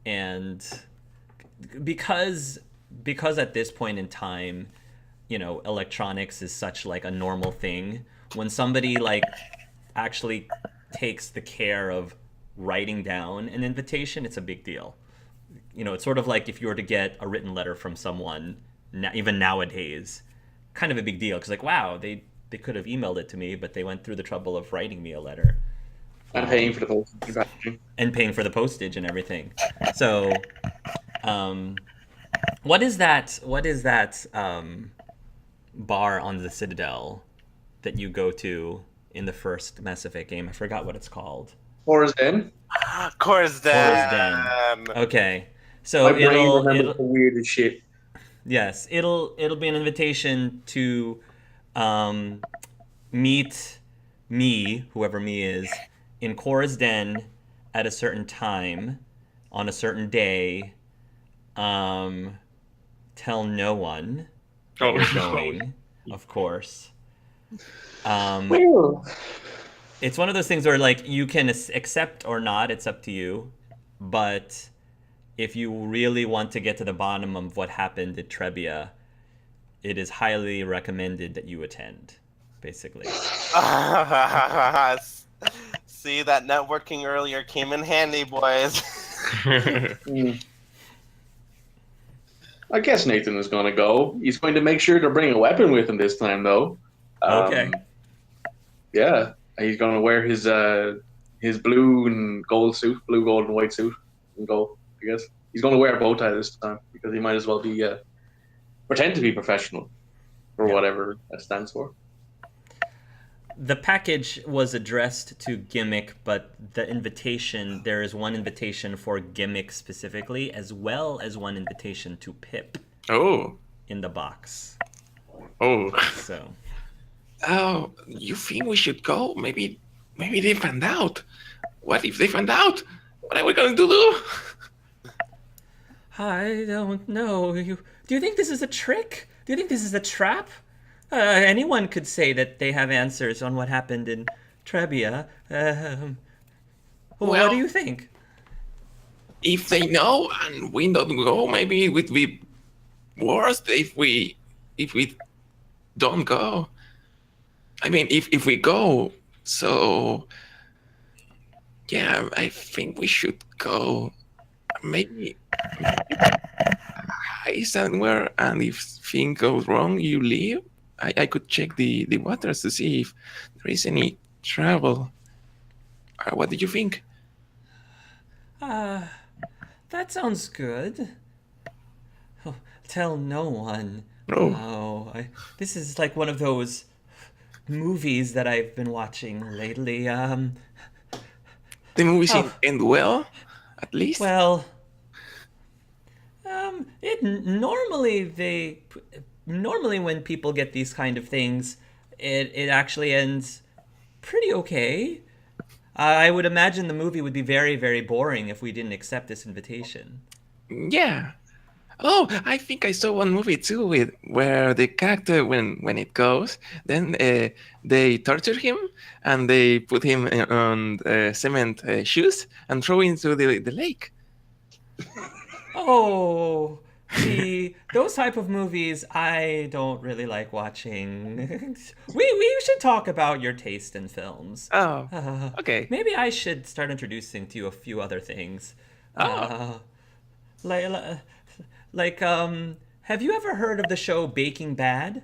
and because at this point in time, electronics is such like a normal thing. When somebody like actually takes the care of writing down an invitation, it's a big deal. It's sort of like if you were to get a written letter from someone, even nowadays, kind of a big deal because like wow, they could have emailed it to me, but they went through the trouble of writing me a letter And paying for the postage and packaging. and paying for the postage and everything. So, um, what is that? What is that bar on the Citadel that you go to in the first Mass Effect game? I forgot what it's called. Or as then, Of course, Horus Den. then. Okay, my so brain it'll remembers it'll the weirdest shit. yes, it'll be an invitation to um, meet me, whoever me is, in Cora's Den at a certain time on a certain day. Um, Tell no one that Oh, you're no. going, of course. Um, Well, it's one of those things where like you can accept or not. It's up to you. But if you really want to get to the bottom of what happened at Trebia, it is highly recommended that you attend. Basically, See, that networking earlier came in handy, boys. I guess Nathan is going to go. He's going to make sure to bring a weapon with him this time, though. Okay. Yeah, he's going to wear his blue and gold suit, blue, gold, and white suit, and go. I guess he's going to wear a bow tie this time because he might as well be pretend to be professional, or Yeah. whatever that stands for. The package was addressed to Gimmick, but the invitation, there is one invitation for Gimmick specifically, as well as one invitation to Pip Oh. in the box. Oh. So, Oh, you think we should go? Maybe they found out. What if they found out? What are we going to do? I don't know. Do you think this is a trick? Do you think this is a trap? Anyone could say that they have answers on what happened in Trebia. What Well- do you think? If they know and we don't go, maybe it would be worse if we don't go. I mean, if we go, so yeah, I think we should go. Maybe hide somewhere, and if things go wrong, you leave. I could check the waters to see if there is any trouble. What do you think? That sounds good. Oh, tell no one. Oh. This is like one of those movies that I've been watching lately. The movie Oh. end well, at least. Well, normally when people get these kind of things, it actually ends pretty okay. I would imagine the movie would be very, very boring if we didn't accept this invitation. Yeah. Oh, I think I saw one movie too where the character when it goes, then they torture him and they put him on cement shoes and throw into the lake. Oh, see, those type of movies I don't really like watching. We should talk about your taste in films. Oh, okay. Maybe I should start introducing to you a few other things. Like, have you ever heard of the show Baking Bad?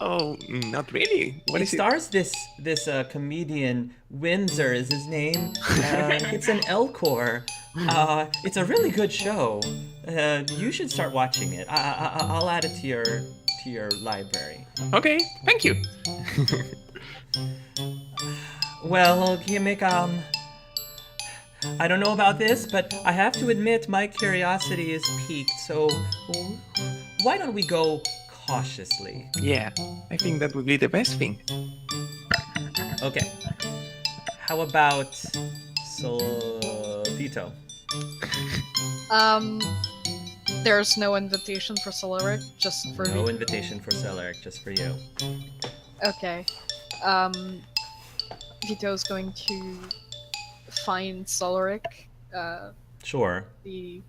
Oh, not really. What It is it? stars this comedian, Windsor is his name. It's an Elcor. It's a really good show. You should start watching it. I'll add it to your library. Okay, thank you. Well, Gimmick, I don't know about this, but I have to admit my curiosity is piqued, so why don't we go cautiously? Yeah, I think that would be the best thing. Okay. How about Solito? There's no invitation for Solaric, just for No me. invitation for Celeric, just for you. Okay. Vito's going to find Solaric Sure. the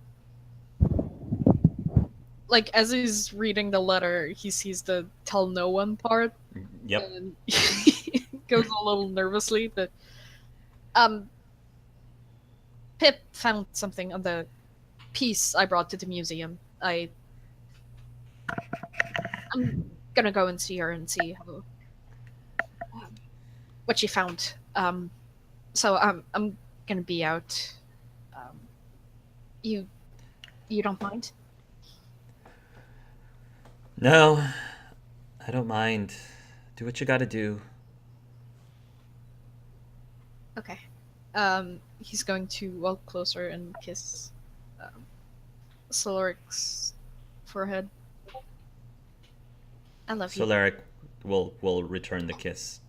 like as he's reading the letter, he sees the tell no one part, Yep. and he goes a little nervously. But Pip found something on the piece I brought to the museum. I'm gonna go and see her and see how what she found. So I'm gonna be out. You don't mind? No, I don't mind. Do what you gotta do. Okay. He's going to walk closer and kiss Solaric's forehead. I love you. Solaric will return the kiss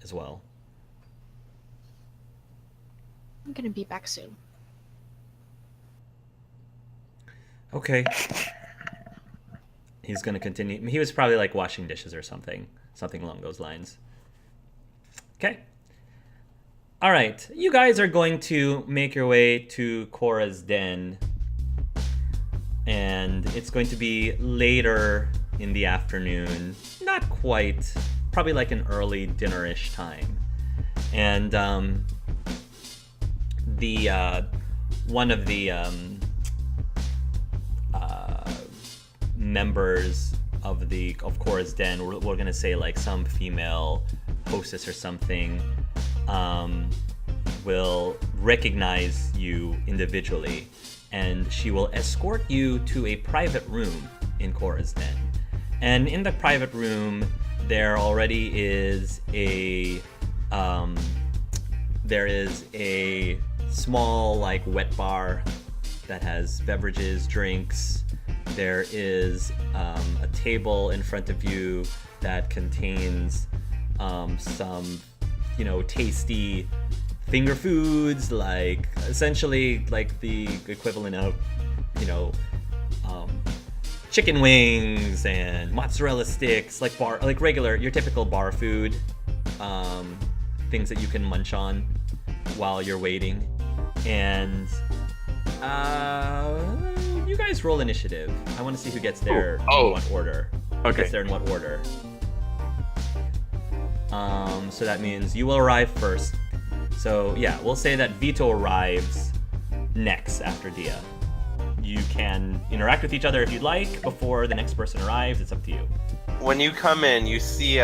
as well. I'm gonna be back soon. Okay. He's gonna continue. He was probably like washing dishes or something along those lines. Okay. All right, you guys are going to make your way to Cora's den, and it's going to be later in the afternoon. Not quite, probably like an early dinner-ish time. And the one of the members of Cora's den, we're gonna say like some female hostess or something, will recognize you individually, and she will escort you to a private room in Cora's den. And in the private room, there already is a small like wet bar that has beverages, drinks. There is a table in front of you that contains some, tasty finger foods, like essentially like the equivalent of, chicken wings and mozzarella sticks, like regular, your typical bar food, things that you can munch on while you're waiting. And you guys roll initiative. I want to see who gets there in what order. Who gets there in what order. So that means you will arrive first. So yeah, we'll say that Vito arrives next after Dia. You can interact with each other if you'd like before the next person arrives. It's up to you. When you come in, you see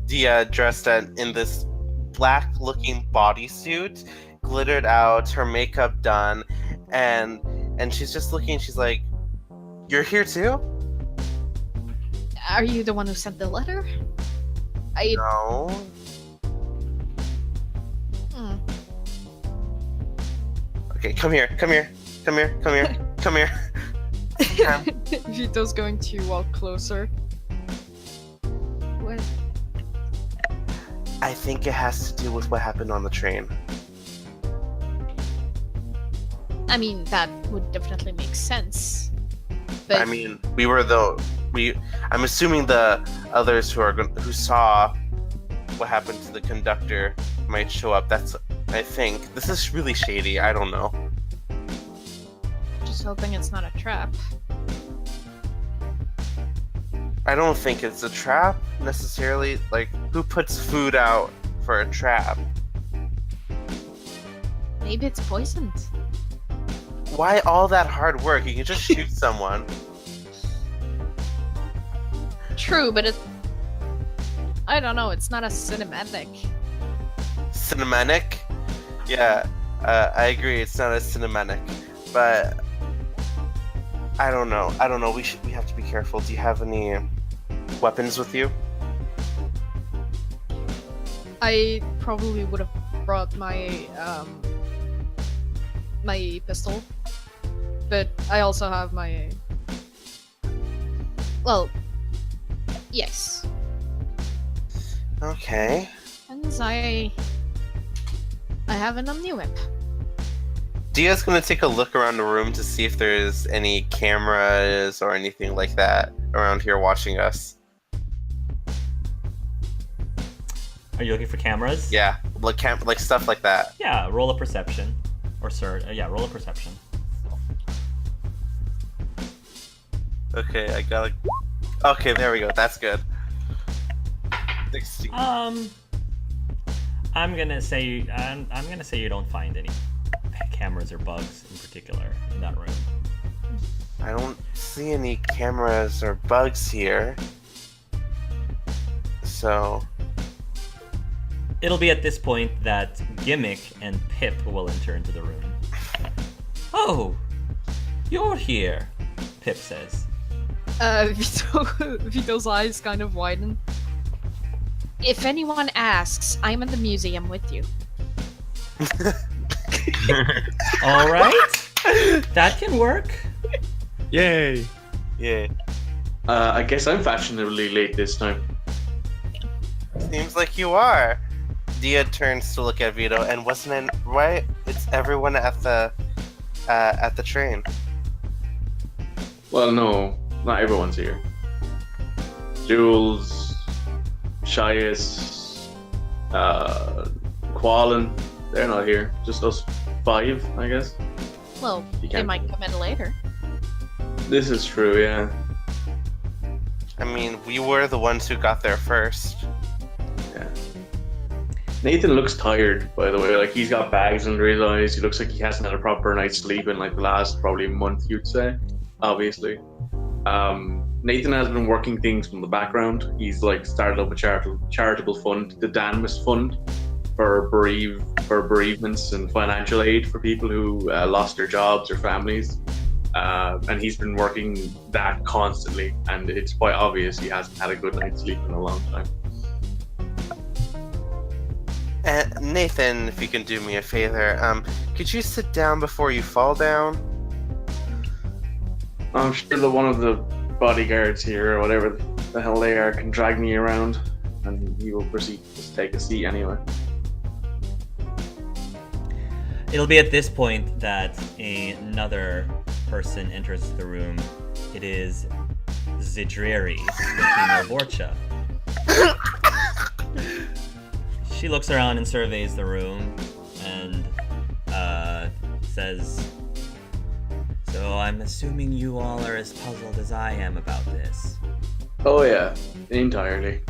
Dia dressed in this black-looking bodysuit, glittered out, her makeup done, and she's just looking. She's like, "You're here too?" Are you the one who sent the letter? No. Okay, come here. Vito's going to walk closer. What? I think it has to do with what happened on the train. I mean, that would definitely make sense. But I mean, I'm assuming the others who saw what happened to the conductor might show up. I think this is really shady. I don't know. just hoping it's not a trap. I don't think it's a trap necessarily. Like, who puts food out for a trap? Maybe it's poisoned. Why all that hard work? You can just shoot someone. True, but I don't know, it's not a cinematic. Cinematic? Yeah, I agree. It's not as cinematic, but I don't know. We have to be careful. Do you have any weapons with you? I probably would have brought my my pistol, but I also have my. Well, yes. Okay. And I have an omni-whip. Dia's gonna take a look around the room to see if there's any cameras or anything like that around here watching us. Are you looking for cameras? Yeah, like stuff like that. Yeah, roll a perception. Or sir, yeah, roll a perception. Okay, I got. Okay, there we go. That's good. 16. I'm gonna say you don't find any cameras or bugs in particular in that room. I don't see any cameras or bugs here. So. It'll be at this point that Gimmick and Pip will enter into the room. Oh, you're here, Pip says. Vito's eyes kind of widen. If anyone asks, I'm in the museum with you. All right, that can work. Yay! Yeah. I guess I'm fashionably late this time. Seems like you are. Dia turns to look at Vito, and wasn't it right? It's everyone at the train. Well, no, not everyone's here. Jules, Shias, Quallen, they're not here. Just us 5, I guess. Well, You they can't- might come in later. This is true, yeah. I mean, we were the ones who got there first. Yeah. Nathan looks tired, by the way. Like, he's got bags under his eyes. He looks like he hasn't had a proper night's sleep in like the last probably month, you'd say. Obviously. Nathan has been working things from the background. He's like started up a charitable fund, the Danmas Fund, for bereavements and financial aid for people who lost their jobs or families. And he's been working that constantly, and it's quite obvious he hasn't had a good night's sleep in a long time. Nathan, if you can do me a favor, could you sit down before you fall down? I'm sure that one of the bodyguards here, or whatever the hell they are, can drag me around, and he will proceed to take a seat anyway. It'll be at this point that another person enters the room. It is Zidriri, the female Vorcha. She looks around and surveys the room and says, "So I'm assuming you all are as puzzled as I am about this." Oh yeah, entirely.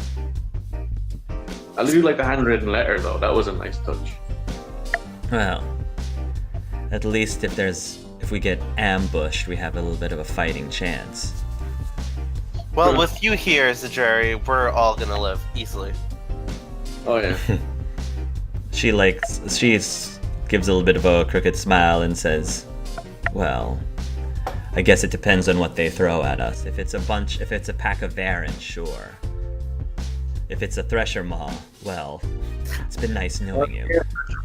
I do like the handwritten letter though. That was a nice touch. Well, at least if we get ambushed, we have a little bit of a fighting chance. Well, with you here, Zajari, we're all gonna live easily. Oh yeah. She gives a little bit of a crooked smile and says, "Well, I guess it depends on what they throw at us. If it's a pack of Varens, sure. If it's a Thresher Maw, well, it's been nice knowing you."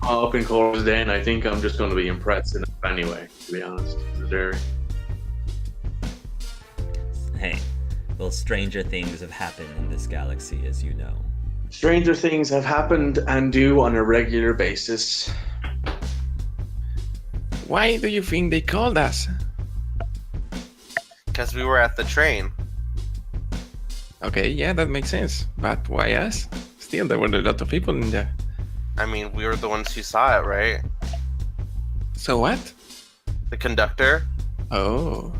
Up in Cora's Den, I think I'm just going to be impressed enough anyway, to be honest. Jerry. Hey, well, stranger things have happened in this galaxy, as you know. Stranger things have happened and do on a regular basis. Why do you think they called us? Because we were at the train. Okay, yeah, that makes sense. But why us? Still, there were a lot of people in there. I mean, we were the ones who saw it, right? So what? The conductor. Oh.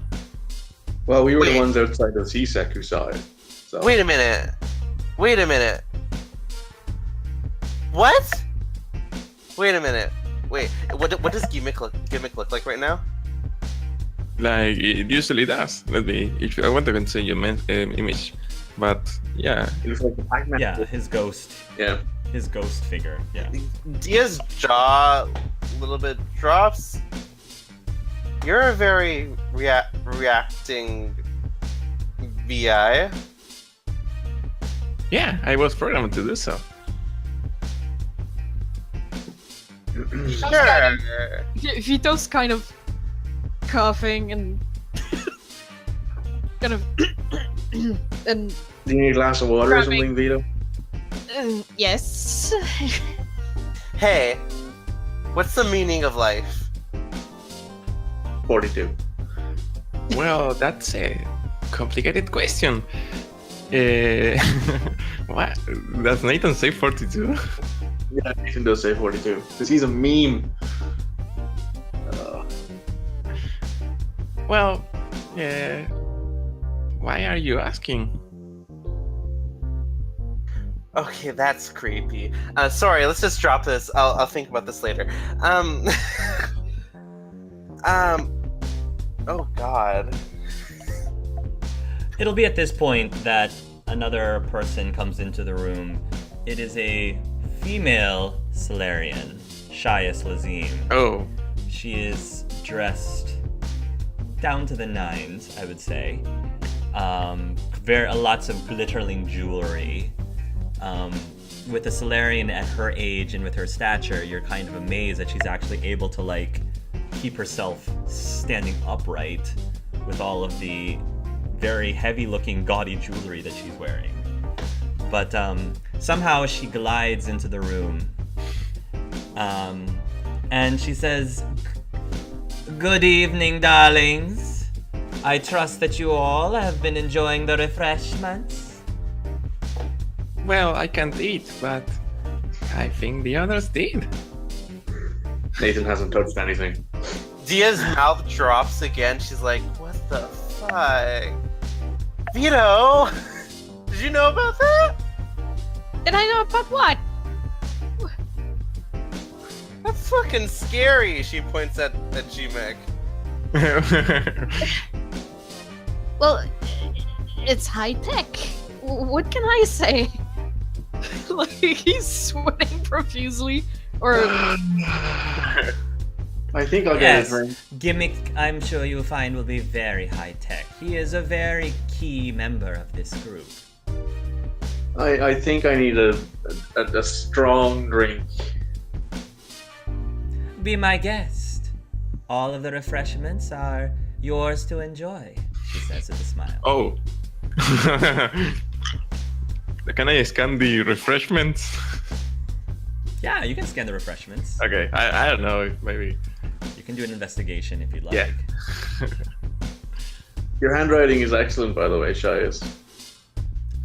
Well, we were Wait. the ones outside of CSEC who saw it. So. Wait a minute. What? Wait a minute. Wait. What does gimmick look like right now? Like it usually does. Let me. If I want to say your image, but yeah, It was like the Pac-Man. Yeah, his ghost figure. Yeah. Dia's jaw a little bit drops. You're a very reacting VI. yeah, I was programmed to do so. Sure. Vito's kind of coughing and kind of and Do you need a glass of water or Grabbing. something, Vito? yes. Hey, what's the meaning of life? 42. Well, that's a complicated question. What? Does Nathan say 42? Yeah, Nathan does say 42. Because he's a meme. Well, yeah. Why are you asking? Okay, that's creepy. Sorry, let's just drop this. I'll think about this later. Oh God. It'll be at this point that another person comes into the room. It is a female Solarian, Shias Lazim. Oh. She is dressed down to the nines, I would say. Lots of glittering jewelry. With a Solarian at her age and with her stature, you're kind of amazed that she's actually able to like keep herself standing upright with all of the very heavy-looking, gaudy jewelry that she's wearing. But somehow she glides into the room, and she says, "Good evening, darlings. I trust that you all have been enjoying the refreshments." Well, I can't eat, but I think the others did. Nathan hasn't touched anything. Dia's mouth drops again. She's like, "What the fuck, Vito? Did you know about that? Did I know about what? That's fucking scary." She points at G-Mech. Well, it's high tech. What can I say? Like, he's sweating profusely, or I think I'll get Yes, his ring. Gimmick, I'm sure you'll find, will be very high-tech. He is a very key member of this group. I think I need a strong drink. Be my guest. All of the refreshments are yours to enjoy, she says with a smile. Oh. Can I scan the refreshments? Yeah, you can scan the refreshments. Okay, I don't know if maybe. You can do an investigation if you'd like. Yeah. Your handwriting is excellent, by the way, Shias.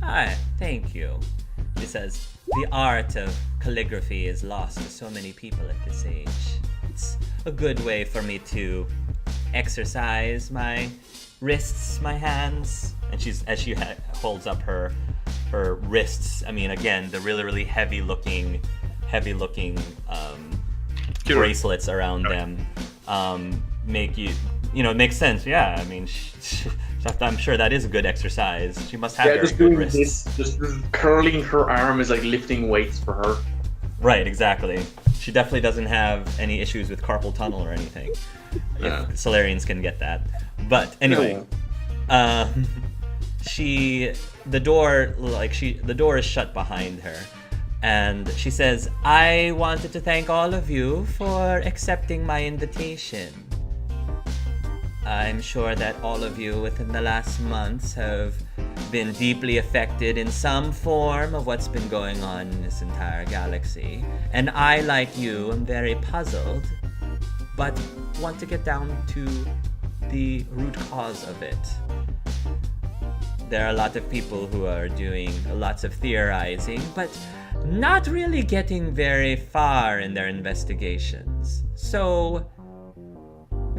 Hi, thank you. She says, the art of calligraphy is lost to so many people at this age. It's a good way for me to exercise my wrists, my hands. And as she holds up her wrists, I mean, again, the really heavy looking bracelets around them make you it makes sense. Yeah, I mean, I'm sure that is a good exercise. She must have very just good doing wrists. this, just curling her arm is like lifting weights for her. Right, exactly. She definitely doesn't have any issues with carpal tunnel or anything. Yeah. If Solarians can get that. But anyway, the door is shut behind her, and she says, "I wanted to thank all of you for accepting my invitation. I'm sure that all of you within the last months have been deeply affected in some form of what's been going on in this entire galaxy. And I, like you, am very puzzled, but want to get down to the root cause of it. There are a lot of people who are doing lots of theorizing, but not really getting very far in their investigations. So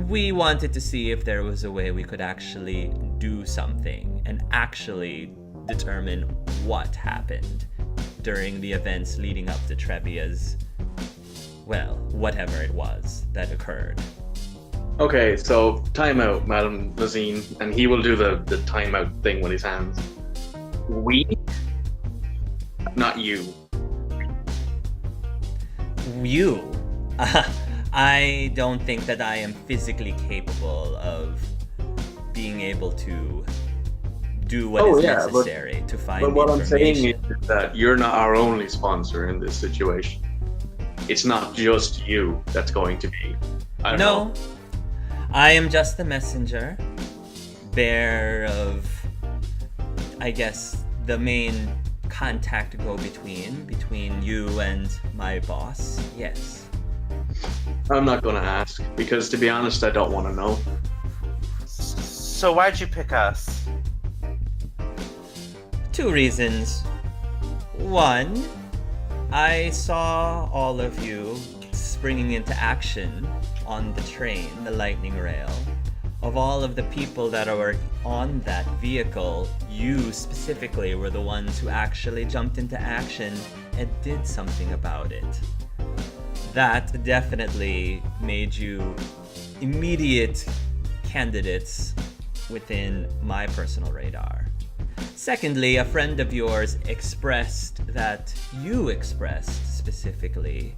we wanted to see if there was a way we could actually do something and actually determine what happened during the events leading up to Trebbia's, well, whatever it was that occurred." Okay, so timeout, Madam Lazine, and he will do the timeout thing with his hands. We? Not you. You? I don't think that I am physically capable of being able to do what is necessary to find But what I'm information. saying is that you're not our only sponsor in this situation. It's not just you that's going to be. I don't know. I am just the messenger, bearer of, I guess, the main contact between you and my boss. Yes. I'm not going to ask, because to be honest, I don't want to know. So why'd you pick us? 2 reasons. 1, I saw all of you springing into action on the train, the lightning rail. of all of the people that are on that vehicle, you specifically were the ones who actually jumped into action and did something about it. That definitely made you immediate candidates within my personal radar. Secondly, a friend of yours expressed that you expressed specifically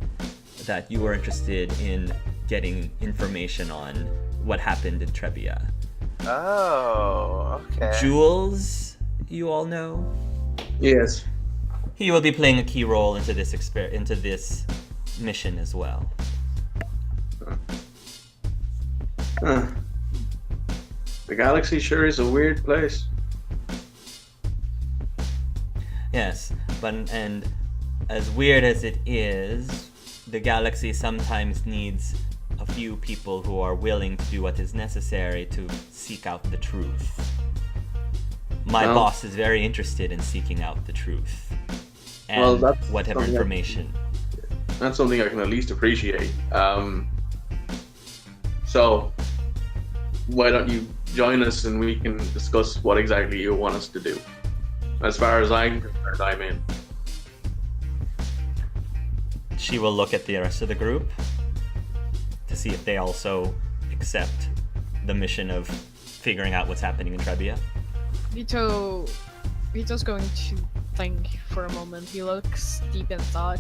that you were interested in getting information on what happened in Trebia. Oh, okay. Jules, you all know? Yes. He will be playing a key role into this mission as well. Huh. The galaxy sure is a weird place. Yes, and as weird as it is, the galaxy sometimes needs a few people who are willing to do what is necessary to seek out the truth. My Well- boss is very interested in seeking out the truth. And Well, that's whatever something I- information. That's something I can at least appreciate. So, why don't you join us and we can discuss what exactly you want us to do? As far as I'm concerned, I'm in. She will look at the rest of the group to see if they also accept the mission of figuring out what's happening in Trebia. Vito's going to think for a moment. He looks deep in thought.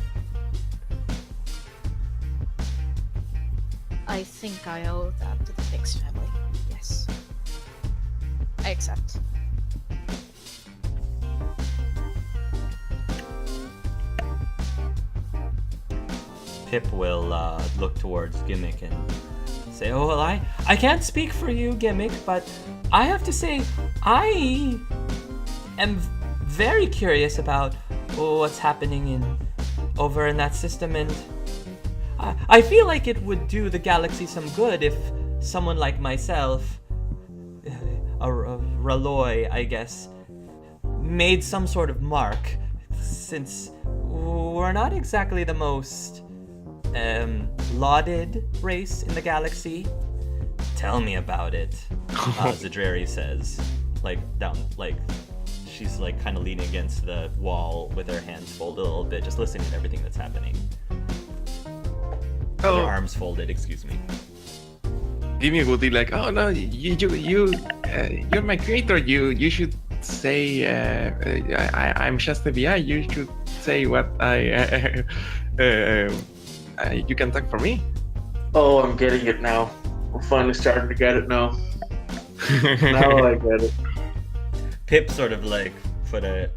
I think I owe that to the Fix family. Yes. I accept. Pip will look towards Gimmick and say, "Oh well, I can't speak for you, Gimmick, but I have to say I am very curious about what's happening over in that system, and I feel like it would do the galaxy some good if someone like myself, a Raloy, I guess, made some sort of mark, since we're not exactly the most lauded race in the galaxy." "Tell me about it," Zadrari says, she's kind of leaning against the wall with her hands folded a little bit, just listening to everything that's happening. With her arms folded, excuse me. Jimmy would be like, "Oh no, you're my creator. You should say I'm just a VI. You should say what you can talk for me." Oh, I'm getting it now. I'm finally starting to get it now. Now I get it. Pip sort of put a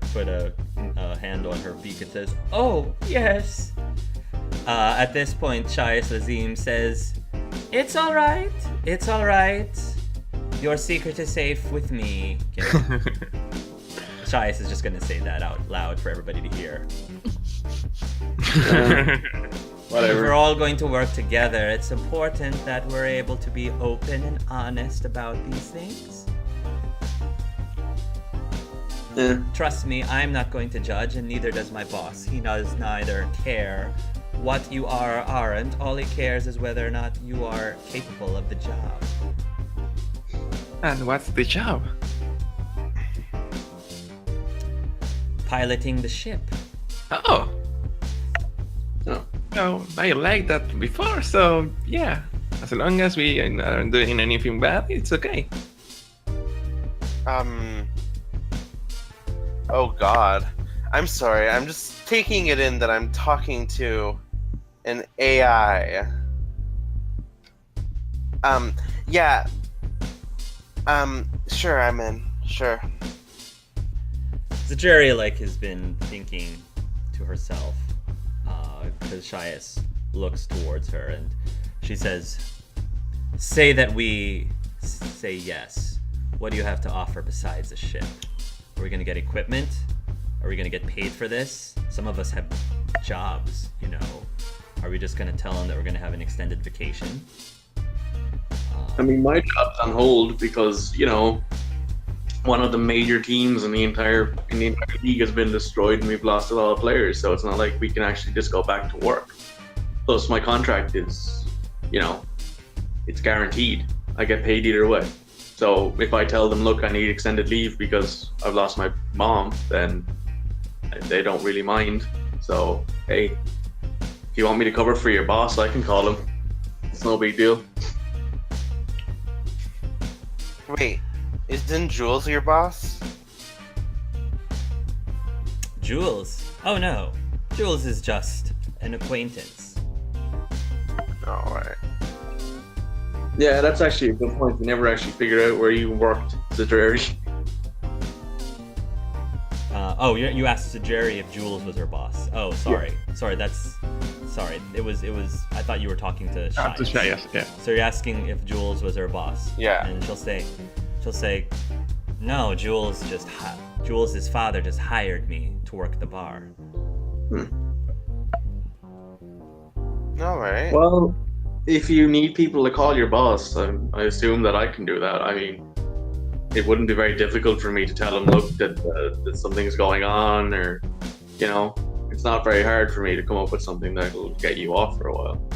hand on her beak and says, "Oh, yes." At this point, Shias Lazim says, It's all right. Your secret is safe with me." Shias is just going to say that out loud for everybody to hear. If Whatever. we're all going to work together, it's important that we're able to be open and honest about these things. Yeah. Trust me, I'm not going to judge, and neither does my boss. He does neither care what you are or aren't. All he cares is whether or not you are capable of the job. And what's the job? Piloting the ship. Oh, Oh. no, I liked that before, so yeah. As long as we aren't doing anything bad, it's okay. Oh God. I'm sorry. I'm just taking it in that I'm talking to an AI. Yeah. Sure, I'm in. Sure. Zajaria has been thinking to herself, because Shias looks towards her and she says, "Say that we say yes. What do you have to offer besides a ship? Are we going to get equipment? Are we going to get paid for this? Some of us have jobs, Are we just going to tell them that we're going to have an extended vacation?" I mean, my job's on hold because, one of the major teams in the entire league has been destroyed and we've lost a lot of players, so it's not like we can actually just go back to work. Plus, my contract is, it's guaranteed. I get paid either way. So if I tell them, look, I need extended leave because I've lost my mom, then they don't really mind. So, hey, if you want me to cover for your boss, I can call him. It's no big deal. Wait, isn't Jules your boss? Jules? Oh no, Jules is just an acquaintance. Alright. Yeah, that's actually a good point. We never actually figured out where you worked as a Drary. You asked Jerry if Jules was her boss. Oh, sorry. Sorry, It was. I thought you were talking to Shai. To Shai, yes, yeah. So you're asking if Jules was her boss. Yeah. And she'll say, no, Jules' father just hired me to work the bar. Alright. Well, if you need people to call your boss, I assume that I can do that. I mean, it wouldn't be very difficult for me to tell him, look, that something's going on, or, you know, it's not very hard for me to come up with something that will get you off for a while.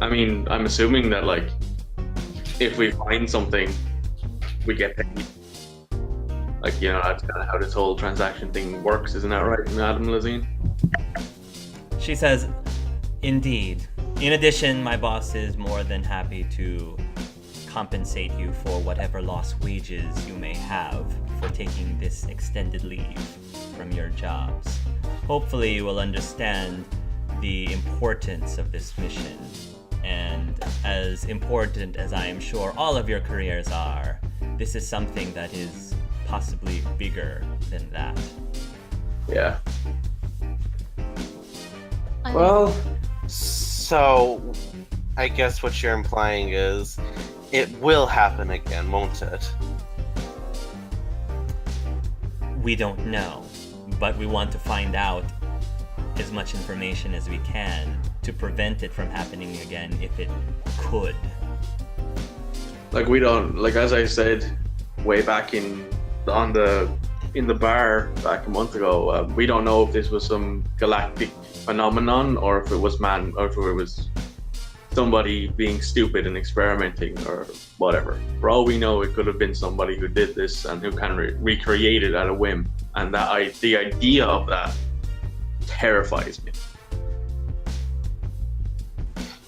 I mean, I'm assuming that, like, if we find something, we get paid. Like, you know, that's kind of how this whole transaction thing works, isn't that right, Madam Lazine? She says, indeed. In addition, my boss is more than happy to compensate you for whatever lost wages you may have for taking this extended leave from your jobs. Hopefully you will understand the importance of this mission, and as important as I am sure all of your careers are, this is something that is possibly bigger than that. Yeah. Well, So, I guess what you're implying is it will happen again, won't it? We don't know, but we want to find out as much information as we can to prevent it from happening again if it could. like, we don't, like, as I said way back in the bar back a month ago, we don't know if this was some galactic phenomenon or if it was somebody being stupid and experimenting or whatever. For all we know, it could have been somebody who did this and who can recreate it at a whim, and the idea of that terrifies me.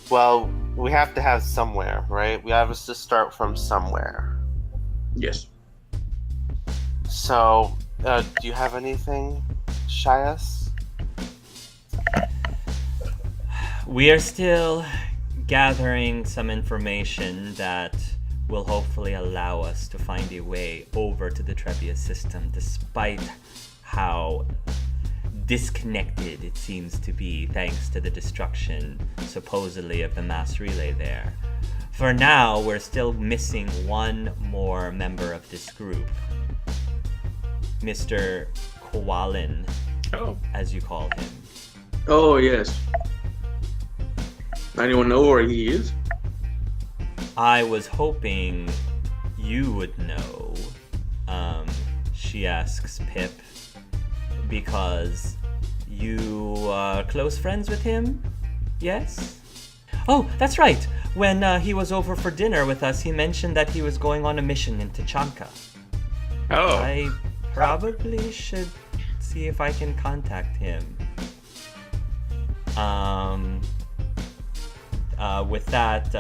Well, we have to have somewhere, right? We have to start from somewhere. Yes. So, do you have anything, Shias? We are still gathering some information that will hopefully allow us to find a way over to the Trebia system, despite how disconnected it seems to be thanks to the destruction, supposedly, of the mass relay there. For now, we're still missing one more member of this group. Mr. Kowalin, as you call him. Oh, yes. Anyone know where he is? I was hoping you would know, she asks Pip, because you are close friends with him? Yes? Oh, that's right! When he was over for dinner with us, he mentioned that he was going on a mission in Tachanka. Oh. I probably should see if I can contact him. With that,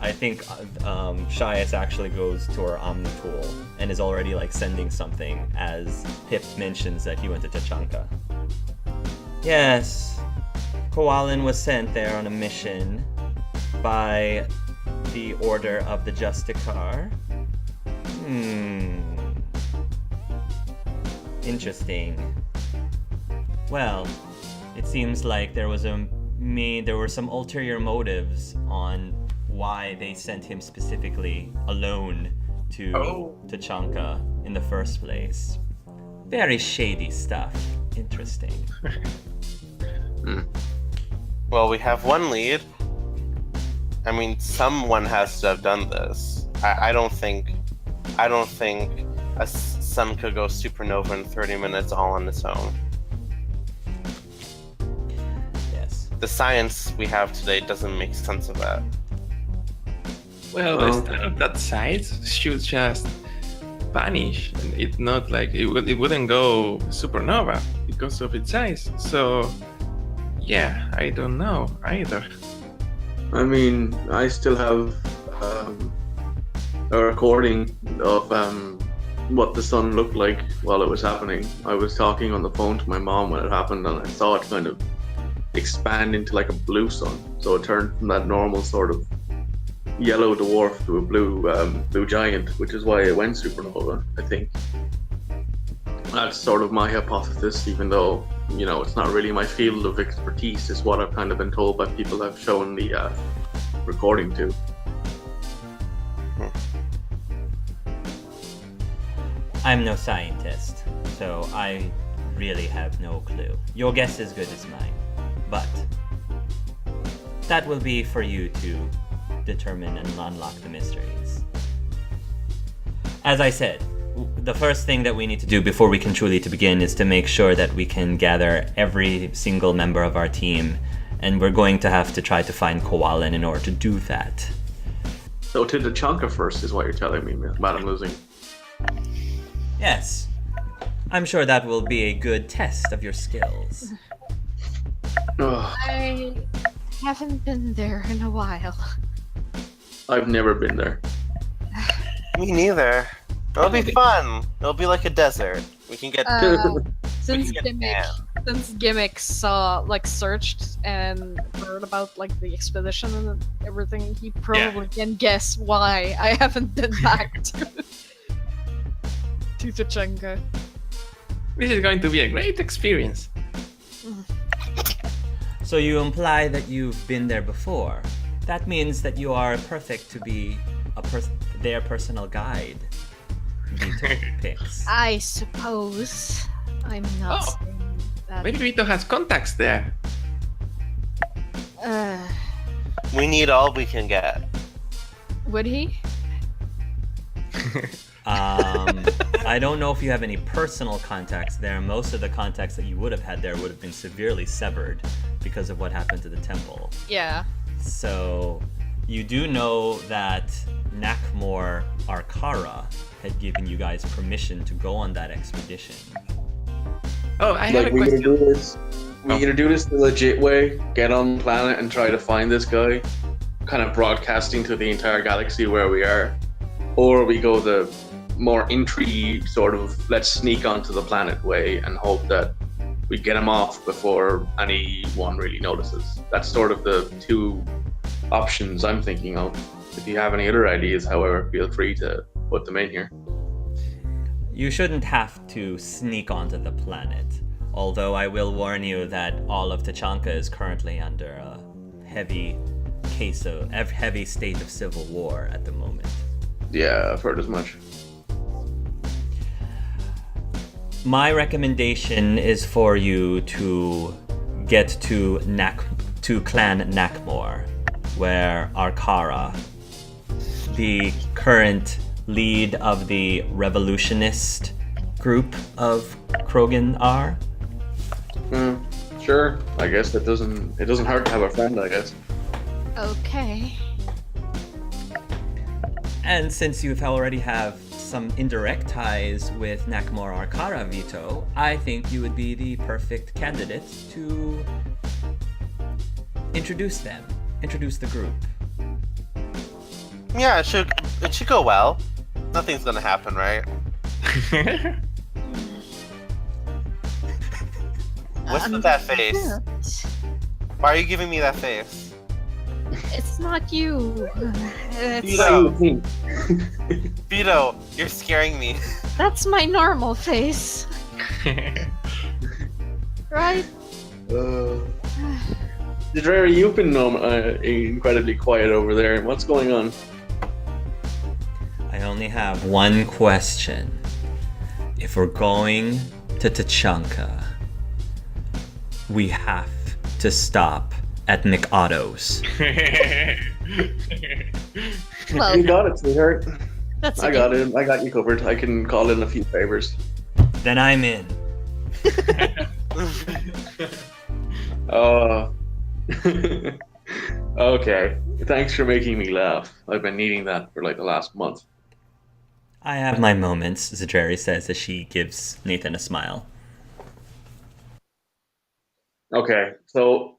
I think Shias actually goes to her Omni tool and is already like sending something as Pip mentions that he went to Tachanka. Yes, Kowalin was sent there on a mission by the Order of the Justicar. Interesting. Well, it seems like there were some ulterior motives on why they sent him specifically alone to Tachanka in the first place. Very shady stuff. Interesting. Well, we have one lead. I mean, someone has to have done this. I don't think a sun could go supernova in 30 minutes all on its own. Yes. The science we have today doesn't make sense of that. Well, Oh. a star of that size should just vanish, and it's not like it wouldn't go supernova because of its size. So, yeah, I don't know either. I mean, I still have a recording of what the sun looked like while it was happening. I was talking on the phone to my mom when it happened, and I saw it kind of expand into like a blue sun. So it turned from that normal sort of yellow dwarf to a blue giant, which is why it went supernova, I think. That's sort of my hypothesis, even though, you know, it's not really my field of expertise. It's what I've kind of been told by people I've shown the recording to. I'm no scientist, so I really have no clue. Your guess is good as mine, but that will be for you to determine and unlock the mysteries. As I said, the first thing that we need to do before we can truly to begin is to make sure that we can gather every single member of our team, and we're going to have to try to find Koalan in order to do that. So to Tachanka first is what you're telling me, Madam Losing. Yes, I'm sure that will be a good test of your skills. Ugh, I haven't been there in a while. I've never been there. Me neither. It'll be fun. It'll be like a desert. We can get. Since get Gimmick searched and heard about like the expedition and everything, he probably can guess why I haven't been back to Tachanka. This is going to be a great experience. So you imply that you've been there before. That means that you are perfect to be their personal guide. Vito picks. I suppose. I'm not saying that. Maybe Vito has contacts there. We need all we can get. Would he? I don't know if you have any personal contacts there. Most of the contacts that you would have had there would have been severely severed because of what happened to the temple. Yeah. So you do know that Nakmor Arkara had given you guys permission to go on that expedition. Oh, I have a We either question. do this. We either do this the legit way, get on the planet and try to find this guy, kind of broadcasting to the entire galaxy where we are, or we go the more intrigue sort of let's sneak onto the planet way and hope that we get him off before anyone really notices. That's sort of the two options I'm thinking of. If you have any other ideas, however, feel free to put them in here. You shouldn't have to sneak onto the planet, although I will warn you that all of Tachanka is currently under a heavy state of civil war at the moment. Yeah, I've heard as much. My recommendation is for you to get to Clan Nakmor, where Arkara, the current lead of the revolutionist group of Krogan, are. Sure. I guess it doesn't hurt to have a friend, I guess. Okay. And since you already have some indirect ties with Nakmor Arkara, Vito, I think you would be the perfect candidate to introduce the group. Yeah, it should go well. Nothing's gonna happen, right? What's with that face? Why are you giving me that face? It's not you. It's, Vito, Vito, you're scaring me. that's my normal face, right? Drary, you've been incredibly quiet over there. What's going on? I only have one question. If we're going to Tachanka, we have to stop at McAuto's. Well, You got it, sweetheart. that's I got it. I got you covered. I can call in a few favors. Then I'm in. Okay. Thanks for making me laugh. I've been needing that for like the last month. I have my moments, Zajeri says as she gives Nathan a smile. Okay, so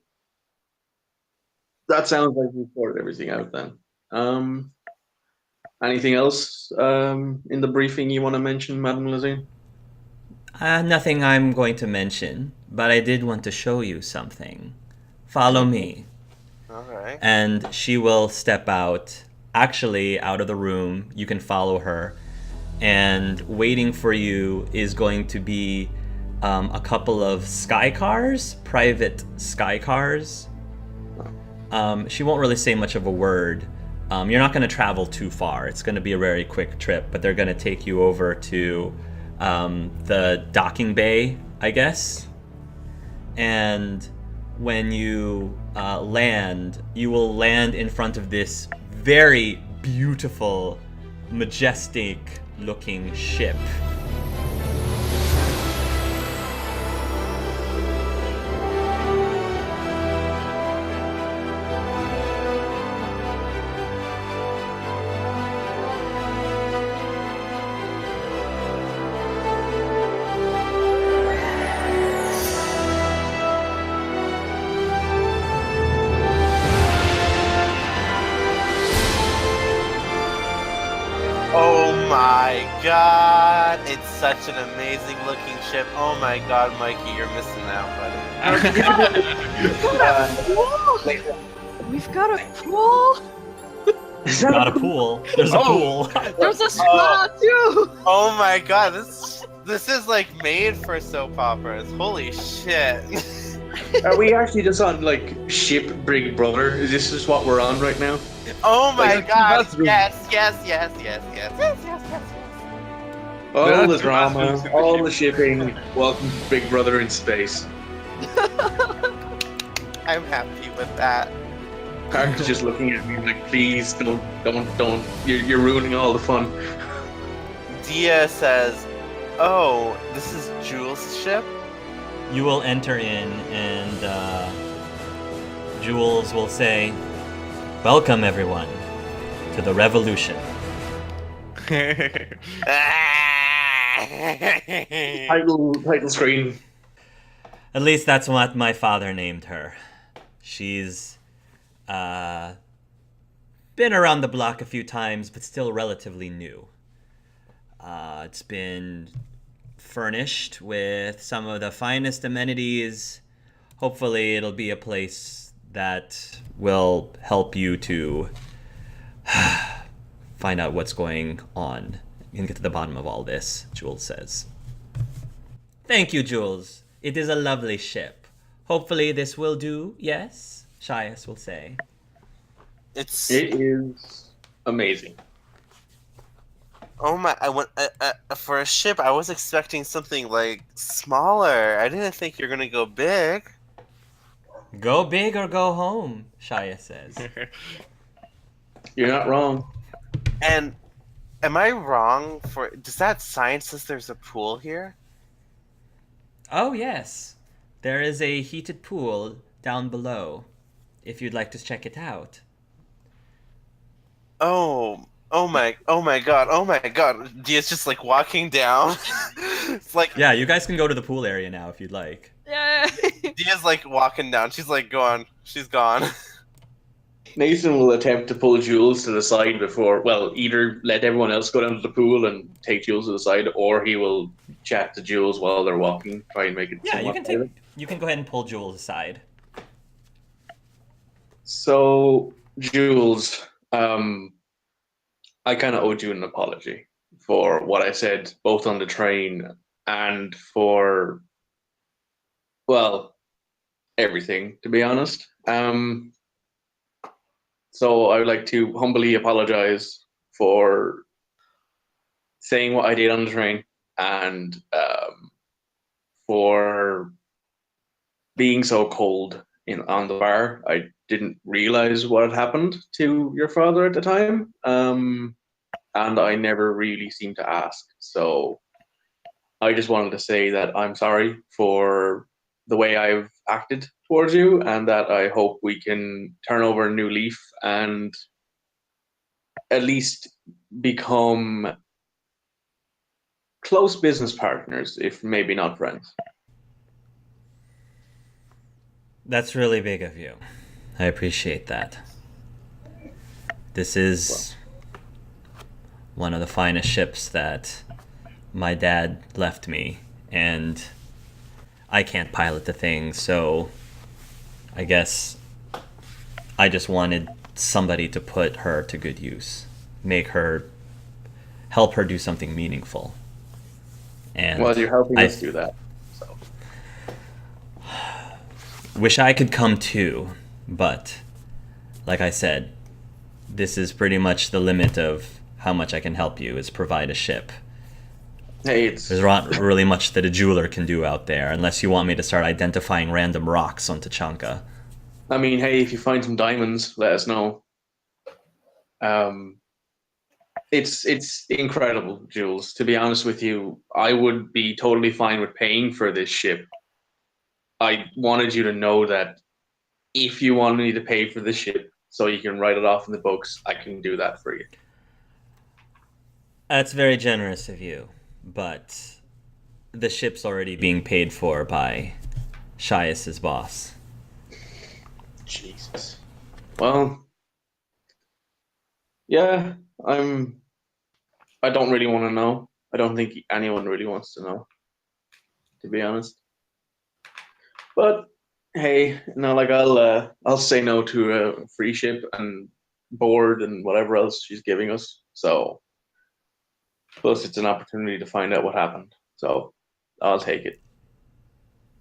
that sounds like we've sorted everything out then. Um, Anything else in the briefing you want to mention, Madam Lazine? Nothing I'm going to mention, but I did want to show you something. Follow me. All right. And she will step out, actually out of the room. You can follow her. And waiting for you is going to be a couple of sky cars, private sky cars. She won't really say much of a word. You're not going to travel too far. It's going to be a very quick trip, but they're going to take you over to the docking bay, I guess. And when you land, you will land in front of this very beautiful, majestic looking ship. Oh my god! It's such an amazing looking ship. Oh my god, Mikey, you're missing out, buddy. We've got a pool. Not a pool. There's a pool. There's a spa too. Oh my god, this is like made for soap operas. Holy shit. Are we actually just on like ship Big Brother? Is this just what we're on right now? Oh my Like, god, that's the- yes. All That's the drama, awesome. all the shipping. Welcome to Big Brother in space. I'm happy with that. Park is just looking at me like, please don't. You're ruining all the fun. Dia says, "Oh, this is Jules' ship." You will enter in, and Jules will say, "Welcome, everyone, to the revolution." Title screen. At least that's what my father named her. She's been around the block a few times, but still relatively new. It's been furnished with some of the finest amenities. Hopefully, it'll be a place that will help you to find out what's going on and get to the bottom of all this, Jules says. Thank you, Jules. It is a lovely ship. Hopefully this will do, yes? Shias will say. It is amazing. Oh my! I went for a ship. I was expecting something like smaller. I didn't think you're gonna go big. Go big or go home, Shia says. You're not wrong. And am I wrong? Does that sign says there's a pool here? Oh, yes. There is a heated pool down below, if you'd like to check it out. Oh my god. Dia's just like walking down. It's like Yeah, you guys can go to the pool area now if you'd like. Yeah. Dia's like walking down. She's like gone. She's gone. Nathan will attempt to pull Jules to the side before, well, either let everyone else go down to the pool and take Jules to the side, or he will chat to Jules while they're walking, try and make it. Yeah, somewhat private. you can go ahead and pull Jules aside. So, Jules, I kind of owed you an apology for what I said, both on the train and for, well, everything, to be honest. So I would like to humbly apologize for saying what I did on the train and for being so cold on the bar. I didn't realize what had happened to your father at the time, and I never really seemed to ask. So I just wanted to say that I'm sorry for the way I've acted towards you, and that I hope we can turn over a new leaf and at least become close business partners, if maybe not friends. That's really big of you. I appreciate that. This is one of the finest ships that my dad left me, and I can't pilot the thing, so I guess I just wanted somebody to put her to good use, help her do something meaningful. And Well, you're helping us do that. So wish I could come too, but like I said, this is pretty much the limit of how much I can help you, is provide a ship. hey, There's not really much that a jeweler can do out there, unless you want me to start identifying random rocks on Tachanka. I mean, hey, if you find some diamonds, let us know. It's incredible, Jules. To be honest with you, I would be totally fine with paying for this ship. I wanted you to know that if you want me to pay for the ship so you can write it off in the books, I can do that for you. That's very generous of you, but the ship's already being paid for by Shias's boss. Jesus. Well, yeah, I don't really want to know. I don't think anyone really wants to know, to be honest. But hey, like I'll say no to a free ship and board and whatever else she's giving us. So plus it's an opportunity to find out what happened. So I'll take it.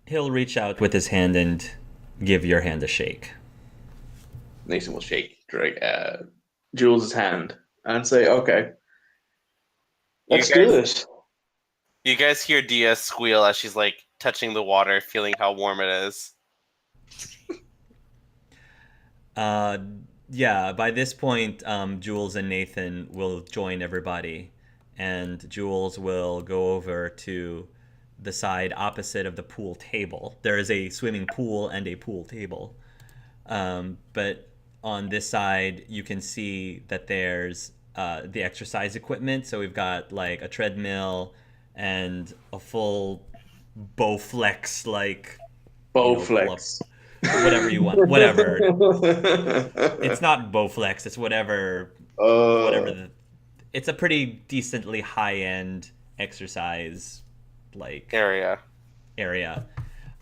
He'll reach out with his hand and give your hand a shake. Nathan will shake Jules' hand and say, "Okay, let's do this." You guys hear Dia squeal as she's like touching the water, feeling how warm it is. Yeah, by this point, Jules and Nathan will join everybody, and Jules will go over to the side opposite of the pool table. There is a swimming pool and a pool table. But on this side, you can see that there's the exercise equipment. So we've got like a treadmill and a full Bowflex, like Bowflex. Whatever you want, whatever. It's not Bowflex. It's whatever. It's a pretty decently high end exercise like area.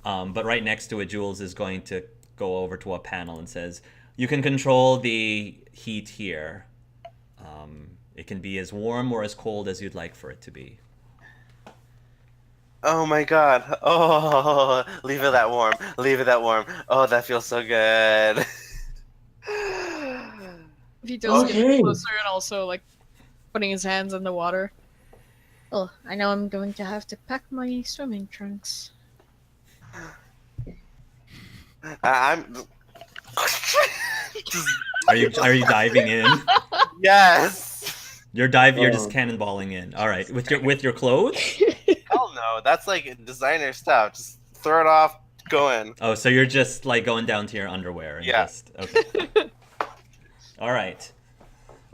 But right next to it, Jules is going to go over to a panel and says, "You can control the heat here. It can be as warm or as cold as you'd like for it to be." Oh my god. Oh, leave it that warm. Leave it that warm. Oh, that feels so good. Vito's Okay. getting closer and also like putting his hands in the water. Oh, I know I'm going to have to pack my swimming trunks. I'm. Are you diving in? Yes. You're just cannonballing in. All right, with your clothes. Hell no. That's like designer stuff. Just throw it off. Go in. Oh, so you're just like going down to your underwear and Yeah. just okay. All right.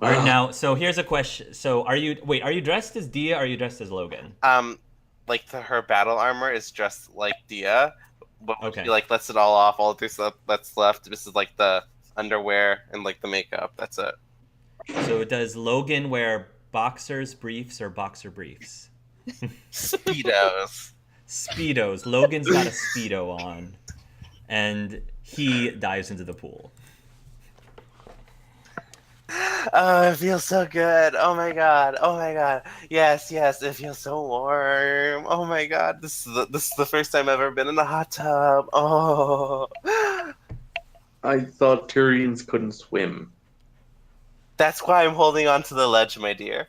All right. Now, so here's a question. So are you dressed as Dia? Or are you dressed as Logan? Like her battle armor is dressed like Dia, but Okay. she like lets it all off. All the stuff that's left. This is like the underwear and like the makeup. That's it. So does Logan wear boxers, briefs, or boxer briefs? Speedos. Speedos. Logan's got a Speedo on, and he dives into the pool. Oh, it feels so good. Oh my god. Oh my god. Yes, yes, it feels so warm. Oh my god. This is the first time I've ever been in a hot tub. Oh. I thought Tyrians couldn't swim. That's why I'm holding on to the ledge, my dear.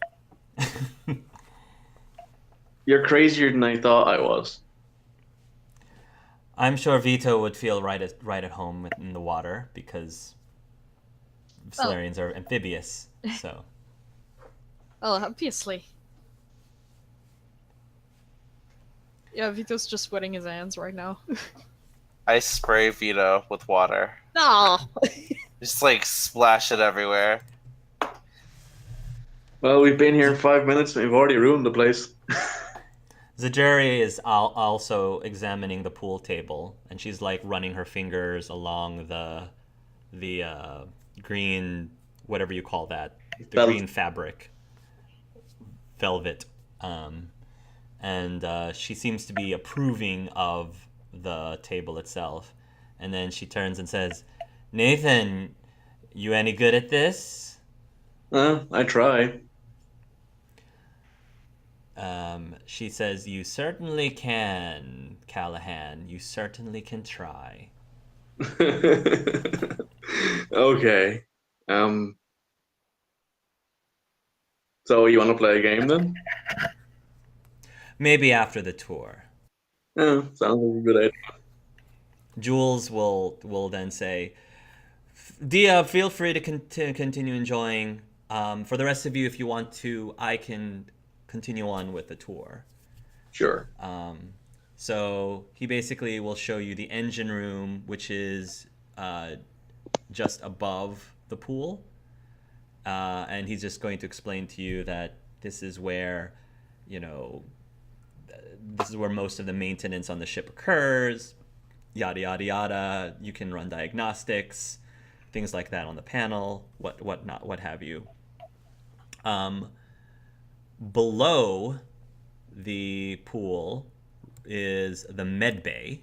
You're crazier than I thought I was. I'm sure Vito would feel right at home in the water because Solarians are amphibious. So. Oh, obviously. Yeah, Vito's just sweating his hands right now. I spray Vito with water. Oh, Just like splash it everywhere. Well, we've been here 5 minutes and we've already ruined the place. Zajuri is also examining the pool table, and she's like running her fingers along the green, whatever you call that, the green fabric, velvet, and she seems to be approving of the table itself. And then she turns and says, "Nathan, you any good at this?" I try. She says, "You certainly can, Callahan. You certainly can try." Okay. So you want to play a game then? Maybe after the tour. Sounds like a good idea. Jules will then say, "Dia, feel free to continue enjoying. For the rest of you, if you want to, I can continue on with the tour." Sure. So he basically will show you the engine room, which is just above the pool. And he's just going to explain to you that this is where, this is where most of the maintenance on the ship occurs, yada, yada, yada. You can run diagnostics, things like that on the panel, what have you. Below the pool is the med bay.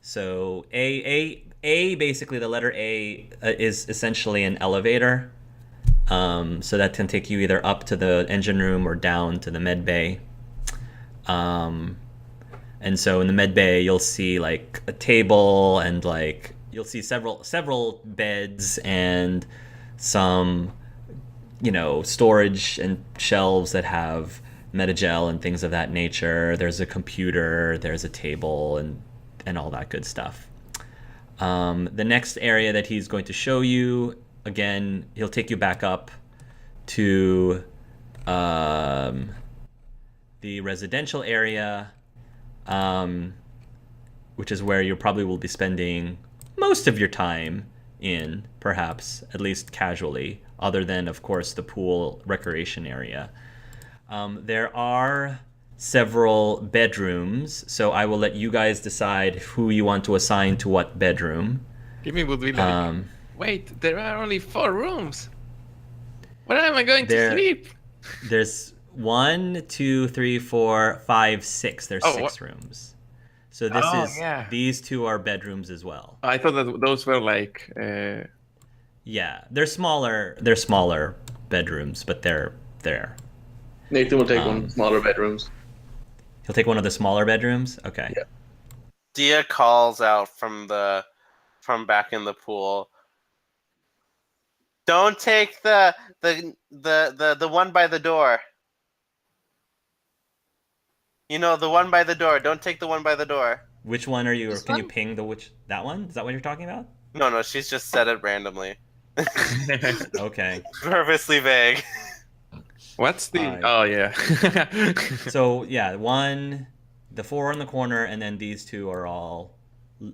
So basically the letter A is essentially an elevator. So that can take you either up to the engine room or down to the med bay. And so in the med bay, you'll see like a table and like you'll see several beds and some, storage and shelves that have Metagel and things of that nature. There's a computer, there's a table, and all that good stuff. The next area that he's going to show you, again, he'll take you back up to the residential area, which is where you probably will be spending most of your time in, perhaps, at least casually, other than, of course, the pool recreation area. There are several bedrooms, so I will let you guys decide who you want to assign to what bedroom. Jimmy would be like, wait, there are only 4 rooms. Where am I going to sleep? There's 1, 2, 3, 4, 5, 6. There's 6 rooms. So these 2 are bedrooms as well. I thought that those were like. Yeah, they're smaller bedrooms, but they're there. Nathan will take one of the smaller bedrooms. He'll take one of the smaller bedrooms? Okay. Yeah. Dia calls out from back in the pool. Don't take the one by the door. The one by the door. Don't take the one by the door. Which one are you? Can you ping that one? Is that what you're talking about? No, she's just said it randomly. Okay. Purposely vague. What's the? Oh yeah. So yeah, the 4 in the corner, and then these 2 are all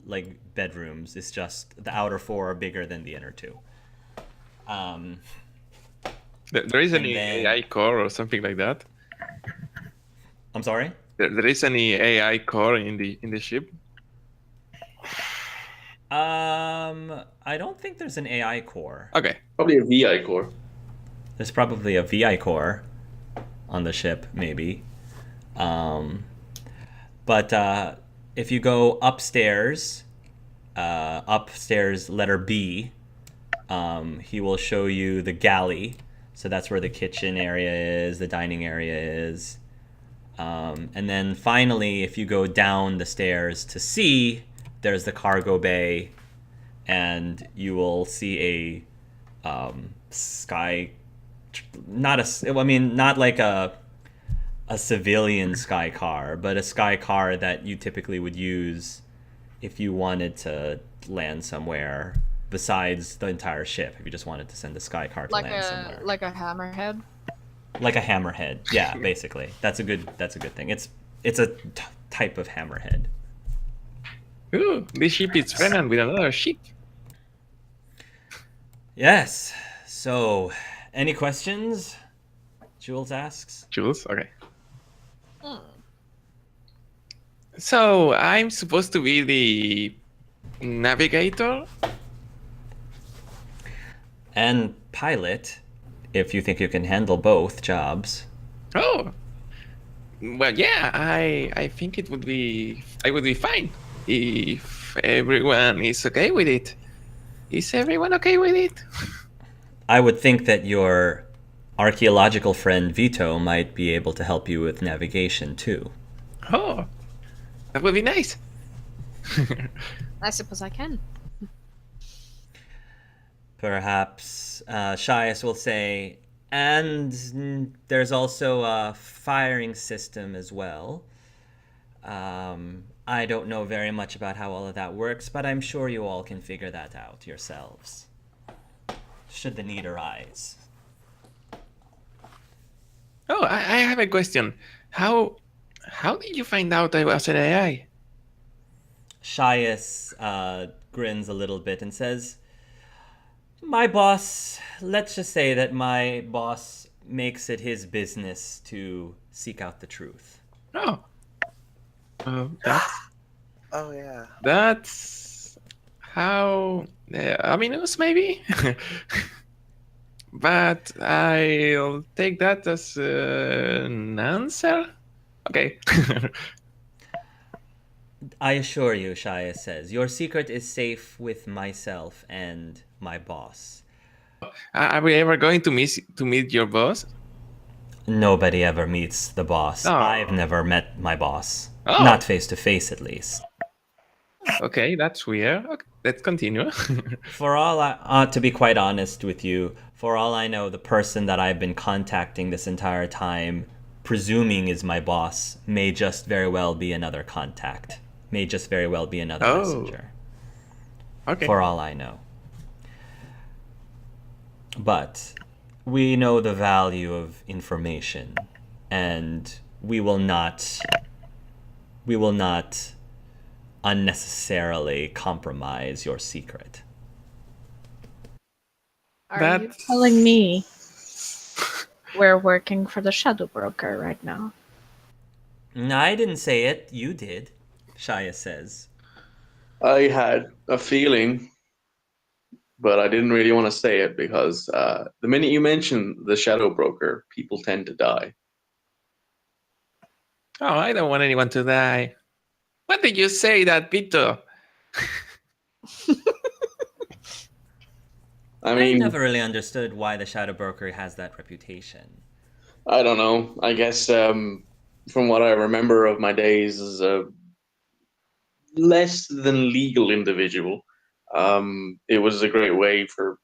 like bedrooms. It's just the outer 4 are bigger than the inner 2. There is any AI core or something like that? I'm sorry? There is any AI core in the ship? I don't think there's an AI core. Okay. Probably a VI core. There's probably a VI core on the ship, maybe. But if you go upstairs, letter B, he will show you the galley. So that's where the kitchen area is, the dining area is. And then finally, if you go down the stairs to C, there's the cargo bay, and you will see a sky, not like a civilian sky car, but a sky car that you typically would use if you wanted to land somewhere besides the entire ship. If you just wanted to send a sky car to land somewhere, like a hammerhead. Like a hammerhead, yeah, basically. That's a good thing. It's a type of hammerhead. Ooh, this ship is pregnant with another ship. Yes. So, any questions? Jules asks. Jules, okay. Hmm. So I'm supposed to be the navigator? And pilot, if you think you can handle both jobs. Oh, well, yeah. I think it would be. I would be fine if everyone is okay with it. Is everyone okay with it? I would think that your archaeological friend Vito might be able to help you with navigation too. Oh, that would be nice. I suppose I can. Perhaps Shias will say, and there's also a firing system as well. I don't know very much about how all of that works, but I'm sure you all can figure that out yourselves, should the need arise. Oh, I have a question. How did you find out I was an AI? Shias grins a little bit and says, my boss, let's just say that my boss makes it his business to seek out the truth. Oh, Oh yeah. that's how ominous, maybe. But I'll take that as an answer. Okay. I assure you, Shia says, your secret is safe with myself and my boss. Are we ever going to meet your boss? Nobody ever meets the boss. Oh. I've never met my boss. Oh. Not face to face, at least. Okay, that's weird. Okay, let's continue. For all to be quite honest with you, for all I know, the person that I've been contacting this entire time, presuming is my boss, may just very well be another contact. May just very well be another messenger. Okay. For all I know. But we know the value of information, and we will not unnecessarily compromise your secret. Are you That's- telling me we're working for the Shadow Broker right now? No, I didn't say it. You did, Shia says. I had a feeling, but I didn't really want to say it because the minute you mention the Shadow Broker, people tend to die. Oh, I don't want anyone to die. What did you say that, Vito? I I mean, never really understood why the Shadow Broker has that reputation. I don't know. I guess from what I remember of my days as a less than legal individual, it was a great way for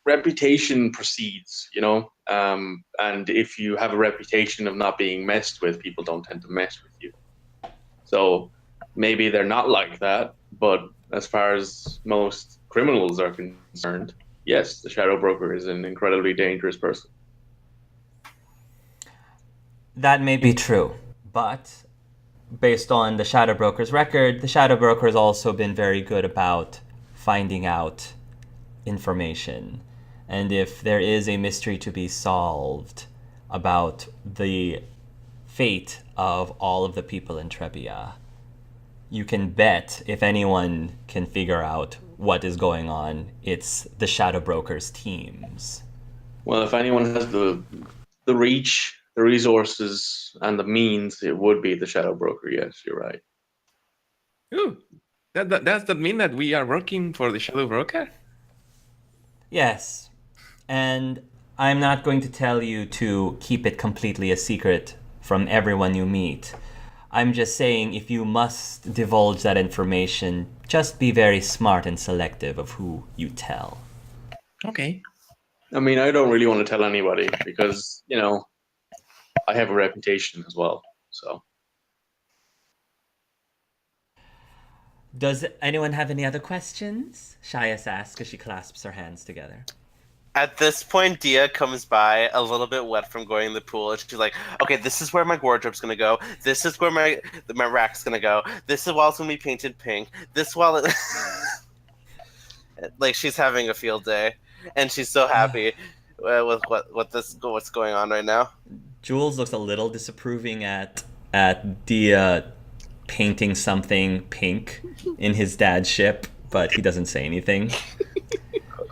reputation precedes, you know. And if you have a reputation of not being messed with, people don't tend to mess with you. So maybe they're not like that, but as far as most criminals are concerned, yes, the Shadow Broker is an incredibly dangerous person. That may be true, but based on the Shadow Broker's record, the Shadow Broker has also been very good about finding out information. And if there is a mystery to be solved about the fate of all of the people in Trebia, you can bet if anyone can figure out what is going on, it's the Shadow Broker's teams. Well, if anyone has the reach, the resources, and the means, it would be the Shadow Broker. Yes, you're right. Ooh, does that mean that we are working for the Shadow Broker? Yes, and I'm not going to tell you to keep it completely a secret from everyone you meet. I'm just saying if you must divulge that information, just be very smart and selective of who you tell. Okay. I mean, I don't really want to tell anybody because, you know, I have a reputation as well. So, Does anyone have any other questions? Shias asks as she clasps her hands together. At this point, Dia comes by a little bit wet from going to the pool, and she's like, "Okay, this is where my wardrobe's gonna go. This is where my rack's gonna go. This wall's gonna be painted pink. This wall." Like she's having a field day, and she's so happy with what's going on right now. Jules looks a little disapproving at Dia painting something pink in his dad's ship, but he doesn't say anything.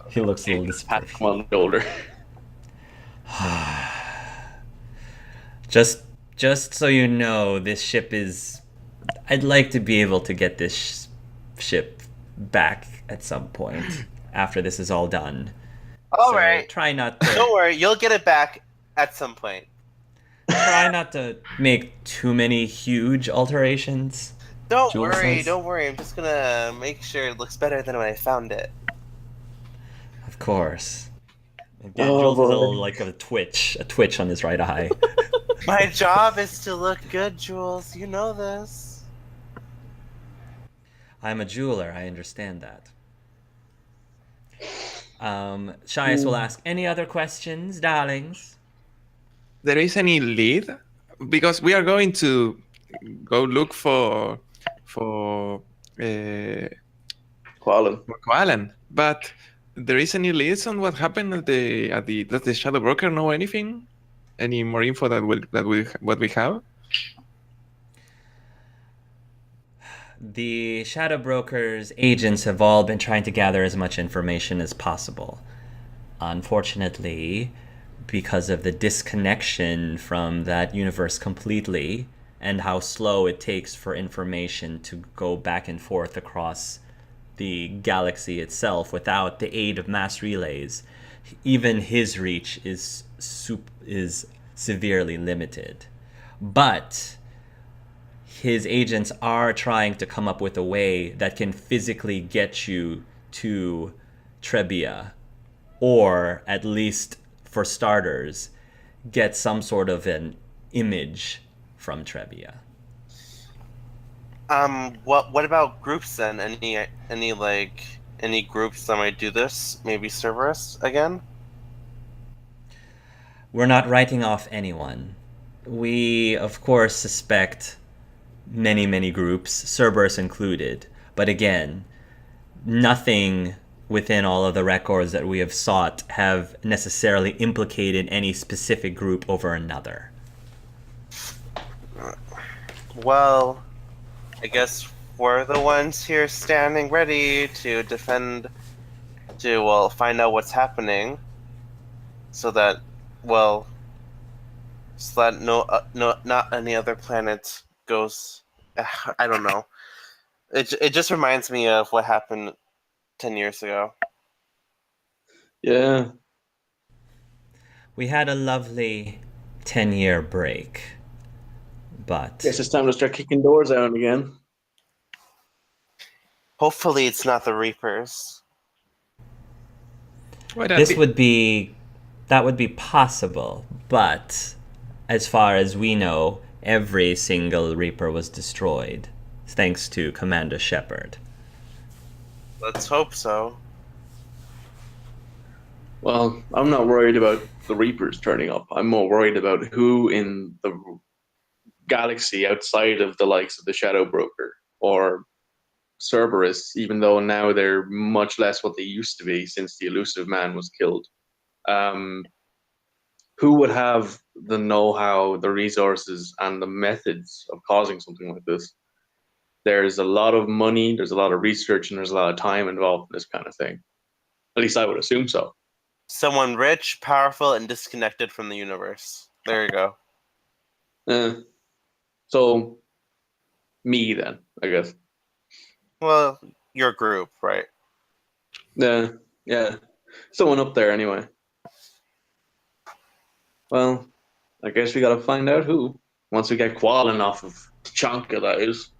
He looks a little Pat disapproving. him on the shoulder. Just so you know, this ship is... I'd like to be able to get this ship back at some point after this is all done. All So right, Try not don't to worry, you'll get it back at some point. make too many huge alterations. Don't Jules worry, says. don't worry. I'm just gonna make sure it looks better than when I found it. Of course. Again, Oh, Jules has a boy. little, like a twitch on his right eye. My job is to look good, Jules. You know this. I'm a jeweler, I understand that. Shias will ask, any other questions, darlings? There is any lead? Because we are going to go look for Quallen. Koalan, but there is any leads on what happened at the does the Shadow Broker know anything? Any more info what we have? The Shadow Broker's agents have all been trying to gather as much information as possible. Unfortunately, because of the disconnection from that universe completely, and how slow it takes for information to go back and forth across the galaxy itself without the aid of mass relays, even his reach is severely limited. But his agents are trying to come up with a way that can physically get you to Trebia, or at least, for starters, get some sort of an image from Trebia. What about groups then? Any groups that might do this? Maybe Cerberus again? We're not writing off anyone. We, of course, suspect many groups, Cerberus included. But again, nothing within all of the records that we have sought have necessarily implicated any specific group over another. Well, I guess we're the ones here standing ready to defend, to find out what's happening, so that not any other planet goes. I don't know. It just reminds me of what happened 10 years ago. Yeah. We had a lovely 10-year break, but Guess it's time to start kicking doors out again. Hopefully, it's not the Reapers. that would be possible. But as far as we know, every single Reaper was destroyed, thanks to Commander Shepard. Let's hope so. Well, I'm not worried about the Reapers turning up. I'm more worried about who in the galaxy outside of the likes of the Shadow Broker or Cerberus, even though now they're much less what they used to be since the elusive man was killed. Who would have the know-how, the resources, and the methods of causing something like this? There's a lot of money, there's a lot of research, and there's a lot of time involved in this kind of thing. At least I would assume so. Someone rich, powerful, and disconnected from the universe. There you go. So, me then, I guess. Well, your group, right? Yeah. Someone up there anyway. Well, I guess we gotta find out who. Once we get Quallen off of Tachanka, that is.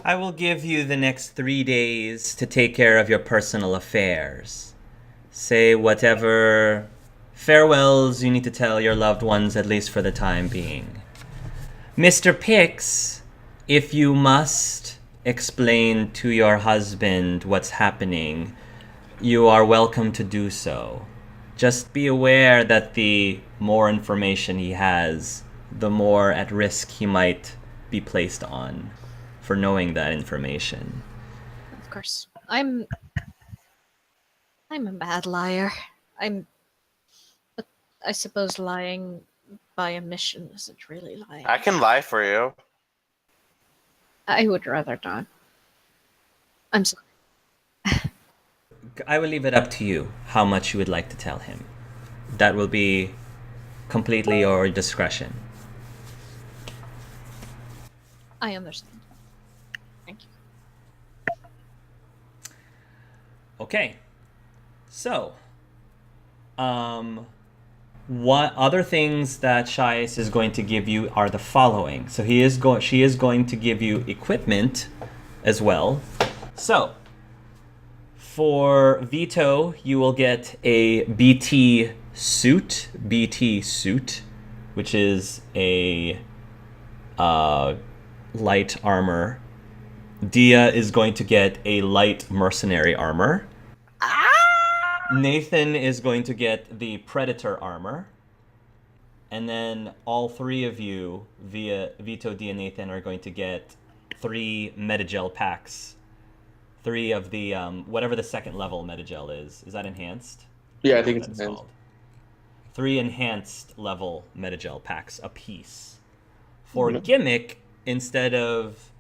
I will give you the next 3 days to take care of your personal affairs. Say whatever farewells you need to tell your loved ones, at least for the time being. Mr. Pix, if you must explain to your husband what's happening, You are welcome to do so. Just be aware that the more information he has, the more at risk he might be placed on for knowing that information. Of course. I'm a bad liar. But I suppose lying by omission isn't really lying. I can lie for you. I would rather not. I'm sorry. I will leave it up to you how much you would like to tell him. That will be completely your discretion. I understand. Thank you. Okay. So, what other things that Shais is going to give you are the following. So she is going to give you equipment as well. So, for Vito, you will get a BT suit, which is a light armor. Dia is going to get a light mercenary armor. Nathan is going to get the Predator armor. And then all three of you, Vito, Dia, Nathan, are going to get 3 Metagel packs. 3 of the, whatever the second level Metagel is. Is that enhanced? Yeah, I think it's That's enhanced. called. 3 enhanced level Metagel packs apiece. For Gimmick, instead of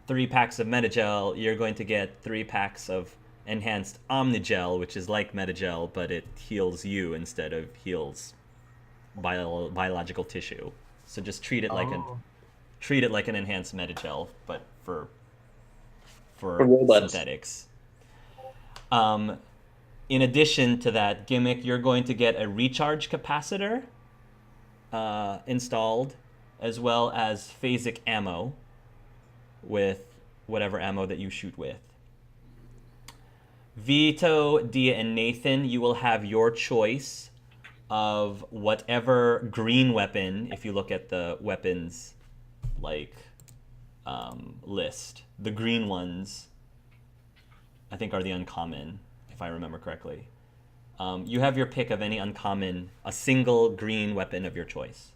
3 packs of Metagel, you're going to get 3 packs of enhanced Omnigel, which is like Metagel, but it heals you instead of heals biological tissue. So just treat it like an enhanced Metagel, but for robots. synthetics. In addition to that, Gimmick, you're going to get a recharge capacitor installed, as well as phasic ammo with whatever ammo that you shoot with. Vito, Dia, and Nathan, you will have your choice of whatever green weapon, if you look at the weapons list. The green ones, I think, are the uncommon, if I remember correctly. You have your pick of any uncommon, a single green weapon of your choice.